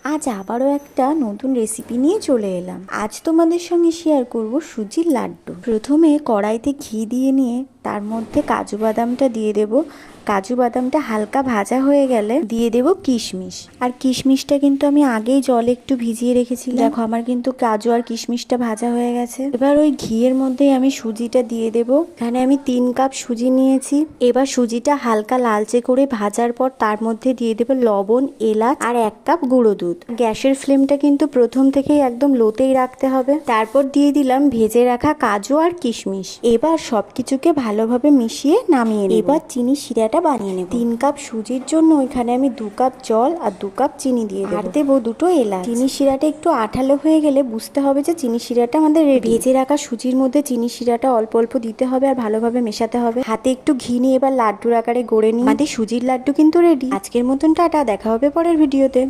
আজ আবারও একটা নতুন রেসিপি নিয়ে চলে এলাম। আজ তোমাদের সঙ্গে শেয়ার করব সুজির লাড্ডু। প্রথমে কড়াইতে ঘি দিয়ে নিয়ে তার মধ্যে কাজু বাদামটা দিয়ে দেব। কাজু বাদামটা হালকা ভাজা হয়ে গেলে দিয়ে দেব কিশমিশ। আর কিশমিশটা কিন্তু আমি আগেই জলে একটু ভিজিয়ে রেখেছিলাম। দেখো আমার কিন্তু কাজু আর কিশমিশটা ভাজা হয়ে গেছে। এবার ওই ঘিয়ের মধ্যেই আমি সুজিটা দিয়ে দেব। এখানে আমি 3 কাপ সুজি নিয়েছি। এবার সুজিটা হালকা লালচে করে ভাজার পর তার মধ্যে দিয়ে দেব লবণ, এলাচ আর 1 কাপ গুঁড়ো দুধ। গ্যাসের ফ্লেমটা কিন্তু প্রথম থেকেই একদম লোতেই রাখতে হবে। তারপর দিয়ে দিলাম ভেজে রাখা কাজু আর কিশমিশ। এবার সবকিছুকে ভালোভাবে মিশিয়ে নামিয়ে নেব। এবার চিনি শিরাটা বানিয়ে নেব। 3 কাপ সুজির জন্য এখানে আমি 2 কাপ জল আর 2 কাপ চিনি দিয়ে দেব। আর দেব 2টো এলাচ। চিনি শিরাটা একটু আঠালো হয়ে গেলে বুঝতে হবে যে চিনি শিরাটা আমাদের রেডি। ভেজে রাখা সুজির মধ্যে চিনি শিরাটা অল্প অল্প দিতে হবে আর ভালোভাবে মেশাতে হবে। হাতে একটু ঘি নিয়ে এবার লাড্ডুর আকারে গড়ে নিয়ে আমাদের সুজির লাড্ডু কিন্তু রেডি। আজকের মতন টাটা, দেখা হবে পরের ভিডিওতে।